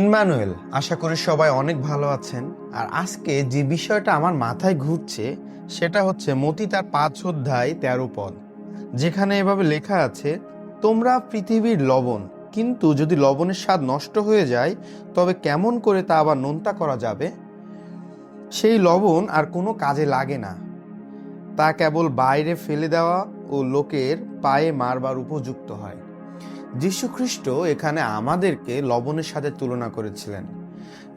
Emmanuel, আশা করি সবাই অনেক ভালো আছেন। আর আজকে যে বিষয়টা আমার মাথায় ঘুরছে সেটা হচ্ছে মতি তার 5 অধ্যায় 13 পদ, যেখানে এভাবে লেখা আছে, তোমরা পৃথিবীর লবণ, কিন্তু যদি লবণের স্বাদ নষ্ট হয়ে যায় তবে কেমন করে তা আবার নোনতা করা যাবে? সেই লবণ আর কোনো কাজে লাগে না, তা কেবল বাইরে ফেলে দেওয়া ও লোকের পায়ে মারবার উপযুক্ত হয়। যীশুখ্রিস্ট এখানে আমাদেরকে লবণের সাথে তুলনা করেছিলেন।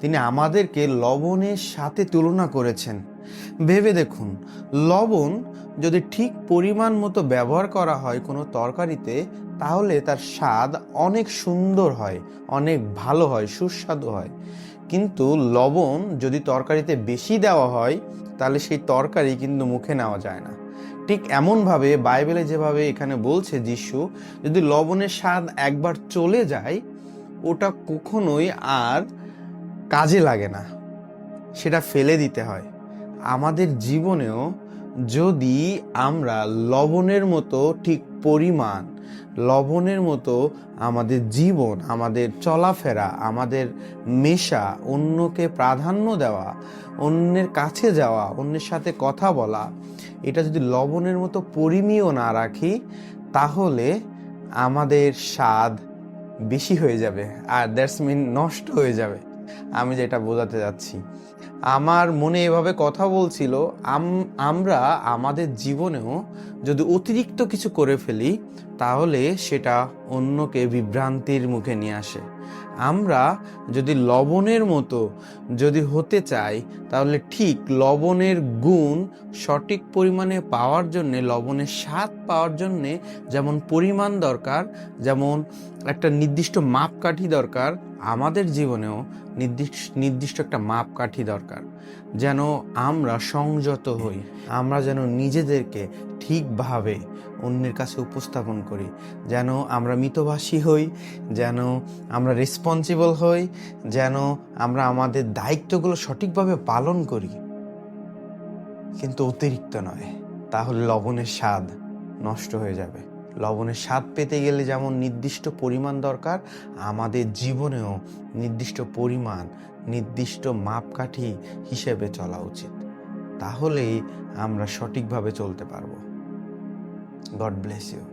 তিনি আমাদেরকে লবণের সাথে তুলনা করেছেন। ভেবে দেখুন, লবণ যদি ঠিক পরিমাণ মতো ব্যবহার করা হয় কোনো তরকারিতে, তাহলে তার স্বাদ অনেক সুন্দর হয়, অনেক ভালো হয়, সুস্বাদু হয়। কিন্তু লবণ যদি তরকারিতে বেশি দেওয়া হয়, তাহলে সেই তরকারি কিন্তু মুখে নেওয়া যায় না। ঠিক এমনভাবে বাইবেলে যেভাবে এখানে বলছে যিশু, যদি লবণের স্বাদ একবার চলে যায়, ওটা কখনোই আর কাজে লাগে না, সেটা ফেলে দিতে হয়। আমাদের জীবনেও যদি আমরা লবণের মতো ঠিক পরিমাণ, লবণের মতো আমাদের জীবন, আমাদের চলাফেরা, আমাদের মেশা, অন্যকে প্রাধান্য দেওয়া, অন্যের কাছে যাওয়া, অন্যের সাথে কথা বলা, এটা যদি লবণের মতো পরিমেয় না রাখি, তাহলে আমাদের স্বাদ বেশি হয়ে যাবে, আর দ্যাটস মিন নষ্ট হয়ে যাবে। আমি যেটা বোঝাতে যাচ্ছি, আমার মনে এভাবে কথা বলছিল, আমরা আমাদের জীবনেও যদি অতিরিক্ত কিছু করে ফেলি, তাহলে সেটা অন্যকে বিভ্রান্তির মুখে নিয়ে আসে। আমরা যদি লবণের মতো যদি হতে চাই, তাহলে ঠিক লবণের গুণ সঠিক পরিমাণে পাওয়ার জন্যে, লবণের স্বাদ পাওয়ার জন্যে যেমন পরিমাণ দরকার, যেমন একটা নির্দিষ্ট মাপকাঠি দরকার, আমাদের জীবনেও নির্দিষ্ট একটা মাপকাঠি দরকার, যেন আমরা সংযত হই, আমরা যেন নিজেদেরকে ঠিকভাবে অন্যের কাছে উপস্থাপন করি, যেন আমরা মিতভাষী হই, যেন আমরা রেসপন্সিবল হই, যেন আমরা আমাদের দায়িত্বগুলো সঠিকভাবে পালন করি, কিন্তু অতিরিক্ত নয়। তাহলে লবণের স্বাদ নষ্ট হয়ে যাবে। লবণের স্বাদ পেতে গেলে যেমন নির্দিষ্ট পরিমাণ দরকার, আমাদের জীবনেও নির্দিষ্ট পরিমাণ, নির্দিষ্ট মাপকাঠি হিসেবে চলা উচিত। তাহলেই আমরা সঠিকভাবে চলতে পারবো। God bless you.